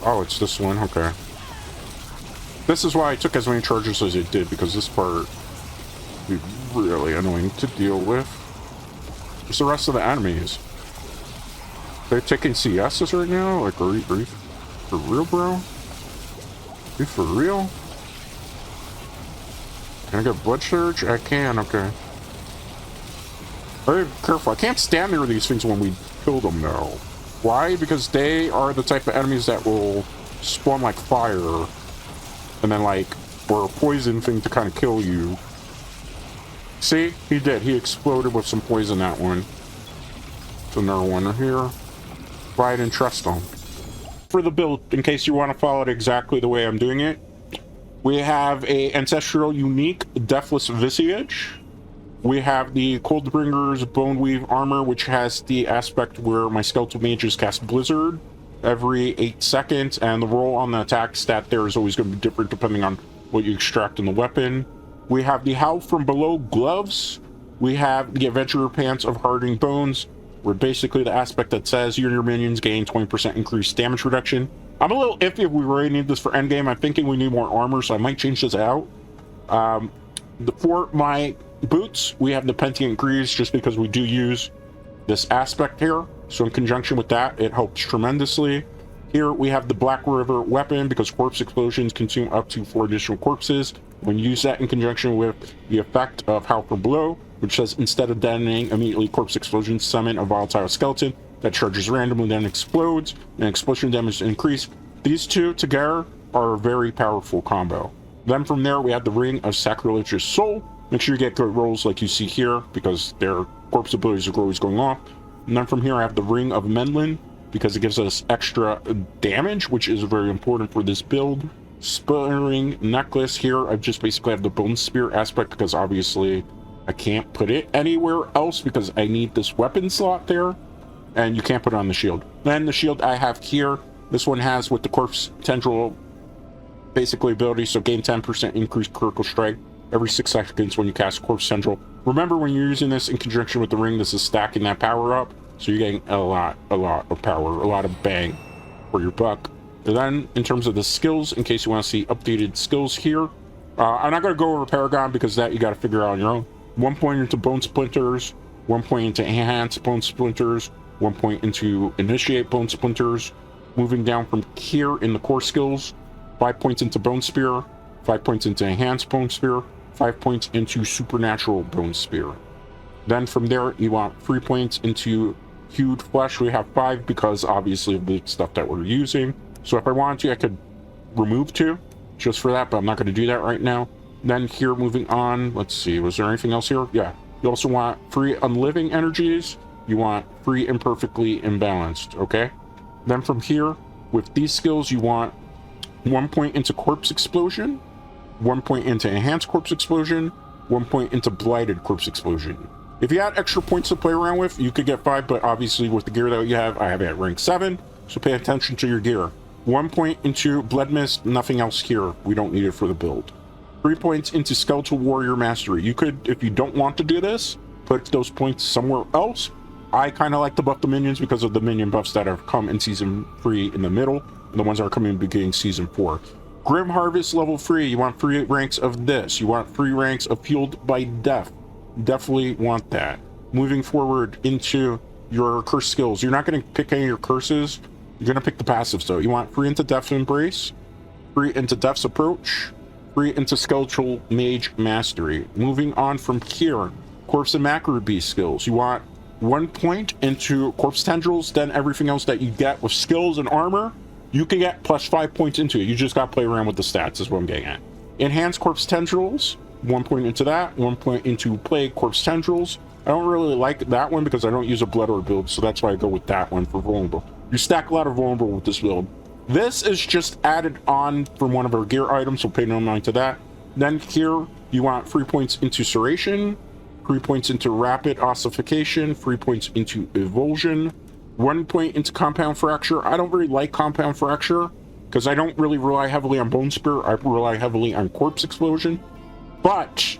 Oh, it's this one. Okay. This is why I took as many charges as it did, because this part would be really annoying to deal with. What's the rest of the enemies? They're taking CSs right now? Like, are you for real, bro? You for real? Can I get blood surge? I can, okay. Very careful. I can't stand near these things when we kill them, though. Why? Because they are the type of enemies that will spawn like fire. And then, like, or a poison thing to kind of kill you. See? He did. He exploded with some poison, that one. There's another one here. Buy it and trust them. For the build, in case you want to follow it exactly the way I'm doing it, we have a ancestral unique deathless visage. We have the Coldbringer's Boneweave armor, which has the aspect where my skeletal mages cast Blizzard every 8 seconds, and the roll on the attack stat there is always going to be different depending on what you extract in the weapon. We have the Howl from Below gloves. We have the Adventurer Pants of Hardening Bones, where basically the aspect that says you and your minions gain 20% increased damage reduction. I'm a little iffy if we really need this for endgame. I'm thinking we need more armor, so I might change this out. For my boots, we have the Pentient Greaves, just because we do use this aspect here. So in conjunction with that, it helps tremendously. Here we have the Black River weapon, because corpse explosions consume up to 4 additional corpses. When you use that in conjunction with the effect of Howl from Below, which says instead of detonating immediately corpse explosions, summon a volatile skeleton that charges randomly, then explodes, and explosion damage increase. These two together are a very powerful combo. Then from there, we have the Ring of Sacrilegious Soul. Make sure you get good rolls like you see here, because their corpse abilities are always going off. And then from here, I have the Ring of Menlin, because it gives us extra damage, which is very important for this build. Splintering Necklace here, I just basically have the Bone Spear aspect, because obviously I can't put it anywhere else because I need this weapon slot there, and you can't put it on the shield. Then the shield I have here, this one has with the Corpse Tendril basically ability, so gain 10% increased critical strike every 6 seconds when you cast Corpse Tendril. Remember, when you're using this in conjunction with the ring, this is stacking that power up, so you're getting a lot of power, a lot of bang for your buck. And then in terms of the skills, in case you want to see updated skills here, I'm not going to go over Paragon because that you got to figure out on your own. 1 point into Bone Splinters, 1 point into Enhance Bone Splinters, 1 point into Initiate Bone Splinters. Moving down from here in the core skills, 5 points into Bone Spear, 5 points into Enhanced Bone Spear, 5 points into Supernatural Bone Spear. Then from there, you want 3 points into Hewed Flesh. We have 5 because obviously of the stuff that we're using. So if I wanted to, I could remove 2 just for that, but I'm not going to do that right now. Then here, moving on, let's see, was there anything else here? Yeah. You also want 3 Unliving Energies. You want 3 Imperfectly Imbalanced, okay? Then from here, with these skills, you want 1 point into Corpse Explosion, 1 point into Enhanced Corpse Explosion, 1 point into Blighted Corpse Explosion. If you had extra points to play around with, you could get 5, but obviously with the gear that you have, I have it at rank 7, so pay attention to your gear. 1 point into Blood Mist, nothing else here. We don't need it for the build. 3 points into Skeletal Warrior Mastery. You could, if you don't want to do this, put those points somewhere else. I kind of like to buff the minions because of the minion buffs that have come in Season 3 in the middle, and the ones that are coming in beginning Season 4. Grim Harvest level 3, you want 3 ranks of this. You want 3 ranks of Fueled by Death. Definitely want that. Moving forward into your curse skills. You're not going to pick any of your curses. You're going to pick the passives, though. You want 3 into Death's Embrace, 3 into Death's Approach, 3 into Skeletal Mage Mastery. Moving on from here, Corpse and Macro Beast skills. You want 1 point into Corpse Tendrils, then everything else that you get with skills and armor, you can get plus 5 points into it. You just got to play around with the stats, is what I'm getting at. Enhanced Corpse Tendrils, 1 point into that, 1 point into Plague Corpse Tendrils. I don't really like that one because I don't use a Blood Orb build, so that's why I go with that one for Vulnerable. You stack a lot of Vulnerable with this build. This is just added on from one of our gear items, so pay no mind to that. Then here, you want 3 points into Serration, 3 points into Rapid Ossification, 3 points into Evulsion, 1 point into Compound Fracture. I don't really like Compound Fracture because I don't really rely heavily on Bone Spear. I rely heavily on Corpse Explosion. But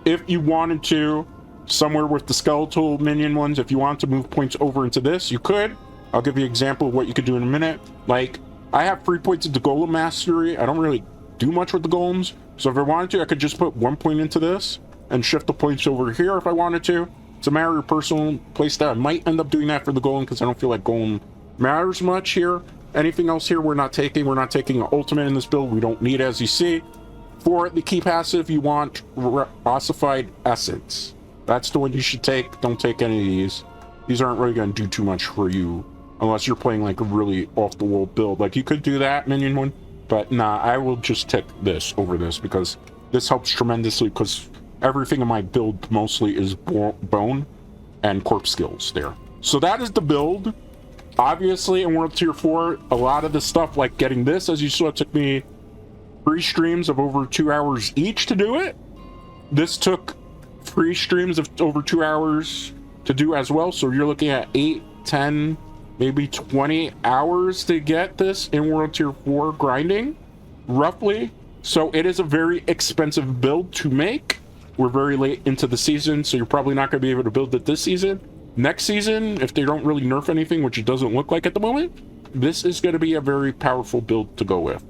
if you wanted to, somewhere with the skeletal minion ones, if you want to move points over into this, you could. I'll give you an example of what you could do in a minute. Like, I have 3 points into Golem Mastery. I don't really do much with the Golems. So if I wanted to, I could just put 1 point into this and shift the points over here if I wanted to. It's a matter of personal playstyle. I might end up doing that for the Golem because I don't feel like Golem matters much here. Anything else here we're not taking. We're not taking an ultimate in this build. We don't need, as you see. For the key passive, you want Ossified Essence. That's the one you should take. Don't take any of these. These aren't really going to do too much for you unless you're playing like a really off-the-wall build. Like, you could do that, minion one, but nah, I will just take this over this because this helps tremendously because everything in my build mostly is bone and corpse skills there. So that is the build. Obviously, in World Tier 4, a lot of the stuff, like getting this, as you saw, it took me 3 streams of over 2 hours each to do it. This took 3 streams of over 2 hours to do as well. So you're looking at 8, 10, maybe 20 hours to get this in World Tier 4 grinding, roughly. So it is a very expensive build to make. We're very late into the season, so you're probably not going to be able to build it this season. Next season, if they don't really nerf anything, which it doesn't look like at the moment, this is going to be a very powerful build to go with.